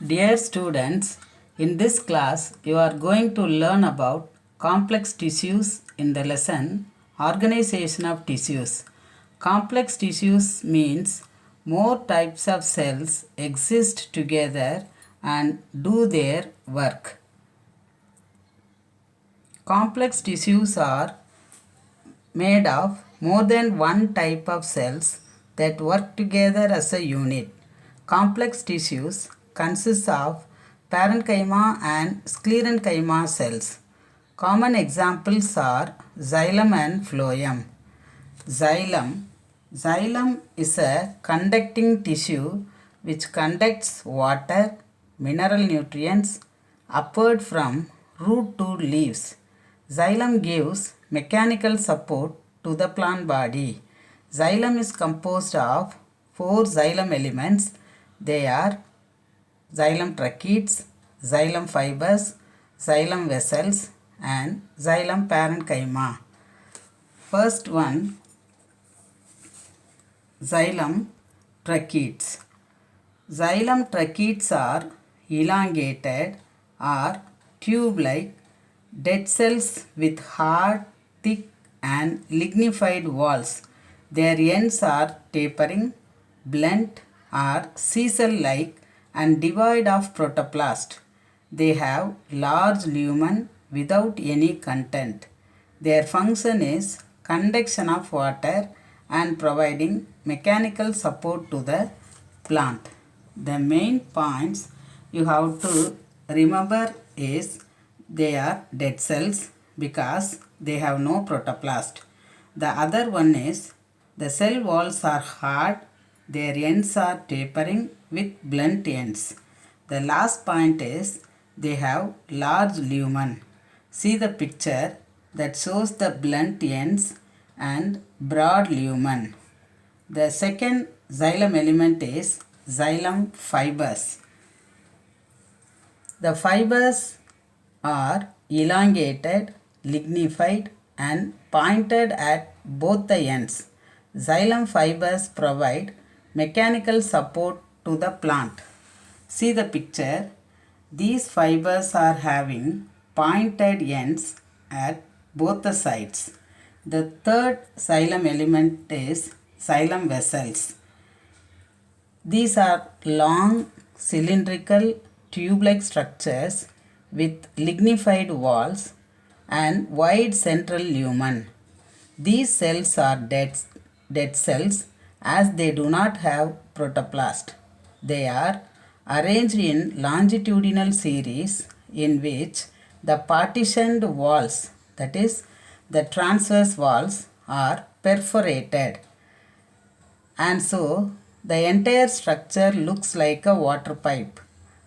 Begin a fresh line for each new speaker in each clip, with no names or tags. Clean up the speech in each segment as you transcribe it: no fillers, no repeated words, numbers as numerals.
Dear students, in this class you are going to learn about complex tissues in the lesson Organization of Tissues. Complex tissues means more types of cells exist together and do their work. Complex tissues are made of more than one type of cells that work together as a unit. Complex tissues consist of parenchyma and sclerenchyma cells. Common examples are xylem and phloem. Xylem. Xylem is a conducting tissue which conducts water, mineral nutrients upward from root to leaves. Xylem gives mechanical support to the plant body. Xylem is composed of four xylem elements. They are xylem tracheids, xylem fibers, xylem vessels, and xylem parenchyma. First one, xylem tracheids. Xylem tracheids are elongated or tube-like dead cells with hard, thick and lignified walls. Their ends are tapering, blunt or sisal-like and devoid of protoplast. They have large lumen without any content. Their function is conduction of water and providing mechanical support to the plant. The main points you have to remember is they are dead cells because they have no protoplast. The other one is the cell walls are hard, their ends are tapering with blunt ends. The last point is they have large lumen. See the picture that shows the blunt ends and broad lumen. The second xylem element is xylem fibers. The fibers are elongated, lignified and pointed at both the ends. Xylem fibers provide mechanical support to the plant. See the picture. These fibers are having pointed ends at both the sides. The third xylem element is xylem vessels. These are long, cylindrical, tube-like structures with lignified walls and wide central lumen. These cells are dead cells as they do not have protoplast. They are arranged in longitudinal series in which the partitioned walls, that is, the transverse walls, are perforated. And so the entire structure looks like a water pipe.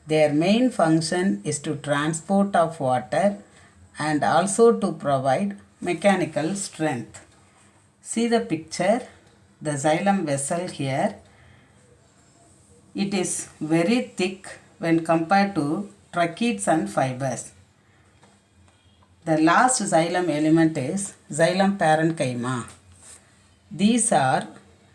Their main function is to transport of water and also to provide mechanical strength. See the picture, the xylem vessel here. It is very thick when compared to tracheids and fibers. The last xylem element is xylem parenchyma. These are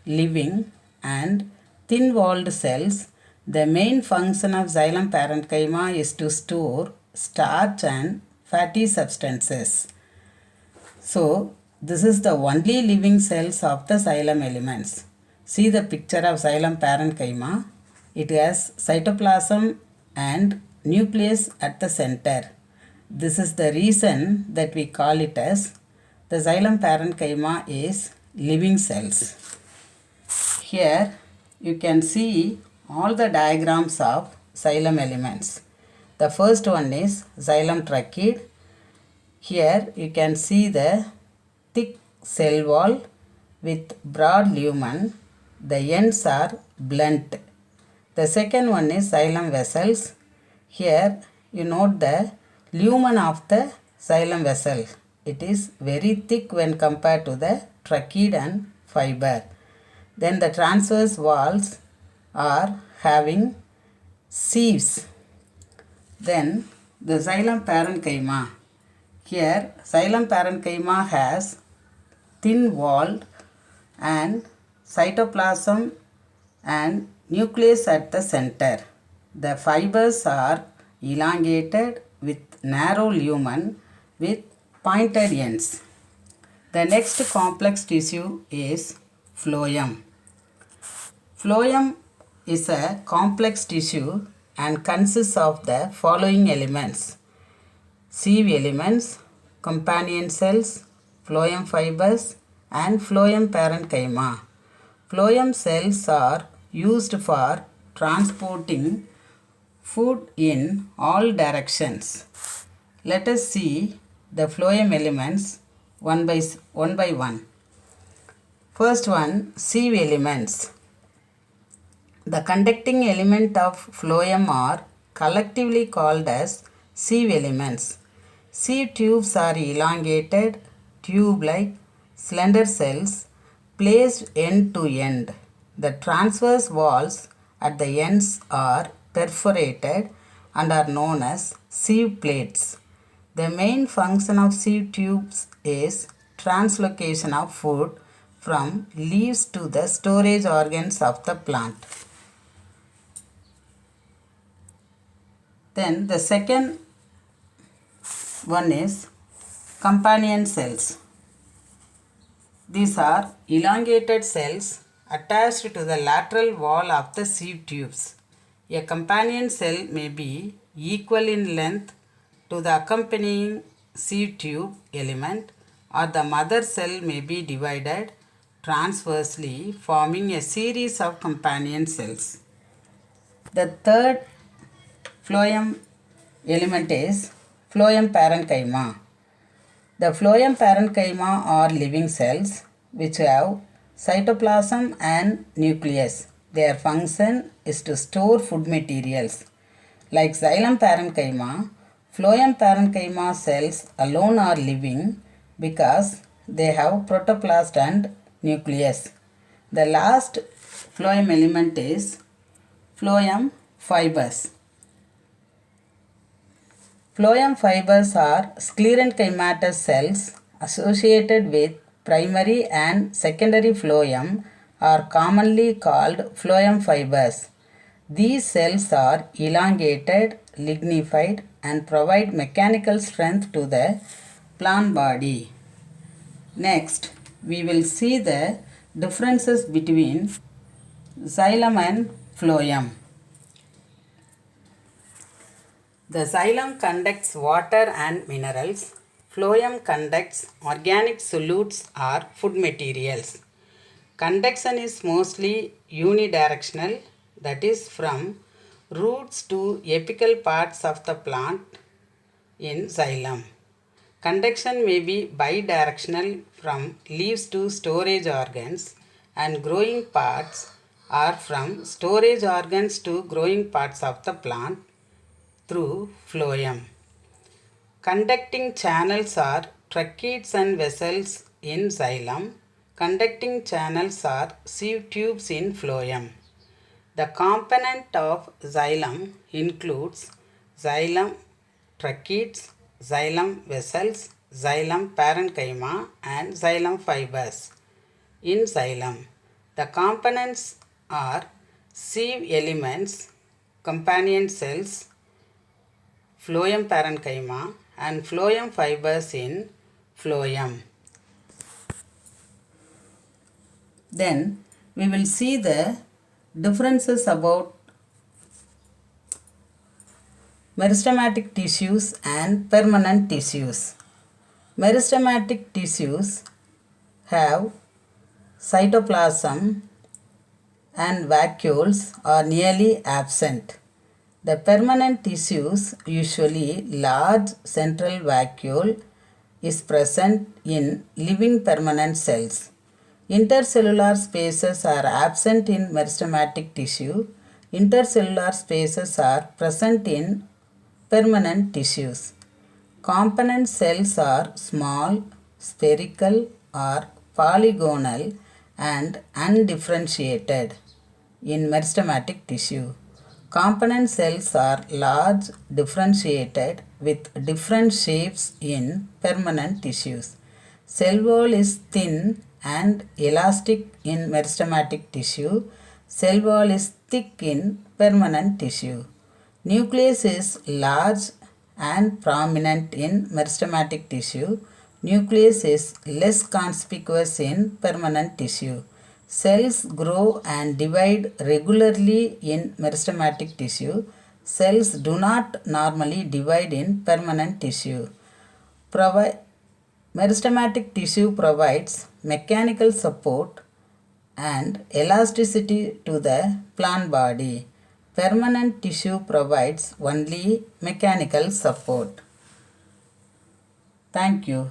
living and thin-walled cells. The main function of xylem parenchyma is to store starch and fatty substances. So, this is the only living cells of the xylem elements. See the picture of xylem parenchyma. It has cytoplasm and nucleus at the center. This is the reason that we call it as the xylem parenchyma is living cells. Here you can see all the diagrams of xylem elements. The first one is xylem tracheid. Here you can see the thick cell wall with broad lumen. The ends are blunt. The second one is xylem vessels. Here you note the lumen of the xylem vessel. It is very thick when compared to the tracheid and fiber. Then the transverse walls are having sieves. Then the xylem parenchyma. Here xylem parenchyma has thin walled and cytoplasm and nucleus at the center. The fibers are elongated with narrow lumen with pointed ends. The next complex tissue is phloem. Phloem is a complex tissue and consists of the following elements: sieve elements, companion cells, phloem fibers, and phloem parenchyma. Phloem cells are used for transporting food in all directions. Let us see the phloem elements one by one. First one, sieve elements. The conducting element of phloem are collectively called as sieve elements. Sieve tubes are elongated, tube-like, slender cells placed end to end. The transverse walls at the ends are perforated and are known as sieve plates. The main function of sieve tubes is translocation of food from leaves to the storage organs of the plant. Then the second one is companion cells. These are elongated cells attached to the lateral wall of the sieve tubes. A companion cell may be equal in length to the accompanying sieve tube element, or the mother cell may be divided transversely, forming a series of companion cells. The third phloem element is phloem parenchyma. The phloem parenchyma are living cells which have cytoplasm and nucleus. Their function is to store food materials. Like xylem parenchyma, phloem parenchyma cells alone are living because they have protoplast and nucleus. The last phloem element is phloem fibers. Phloem fibers are sclerenchymatous cells associated with primary and secondary phloem are commonly called phloem fibers. These cells are elongated, lignified, and provide mechanical strength to the plant body. Next, we will see the differences between xylem and phloem. The xylem conducts water and minerals. Phloem conducts organic solutes or food materials. Conduction is mostly unidirectional, that is from roots to apical parts of the plant in xylem. Conduction may be bidirectional from leaves to storage organs, and growing parts are from storage organs to growing parts of the plant through phloem. Conducting channels are tracheids and vessels in xylem. Conducting channels are sieve tubes in phloem. The component of xylem includes xylem tracheids, xylem vessels, xylem parenchyma, and xylem fibers. In xylem, the components are sieve elements, companion cells, phloem parenchyma, and phloem fibers in phloem. Then we will see the differences about meristematic tissues and permanent tissues. Meristematic tissues have cytoplasm and vacuoles are nearly absent. The permanent tissues, usually large central vacuole, is present in living permanent cells. Intercellular spaces are absent in meristematic tissue. Intercellular spaces are present in permanent tissues. Component cells are small, spherical or polygonal and undifferentiated in meristematic tissue. Component cells are large, differentiated with different shapes in permanent tissues. Cell wall is thin and elastic in meristematic tissue. Cell wall is thick in permanent tissue. Nucleus is large and prominent in meristematic tissue. Nucleus is less conspicuous in permanent tissue. Cells grow and divide regularly in meristematic tissue. Cells do not normally divide in permanent tissue. Meristematic tissue provides mechanical support and elasticity to the plant body. Permanent tissue provides only mechanical support. Thank you.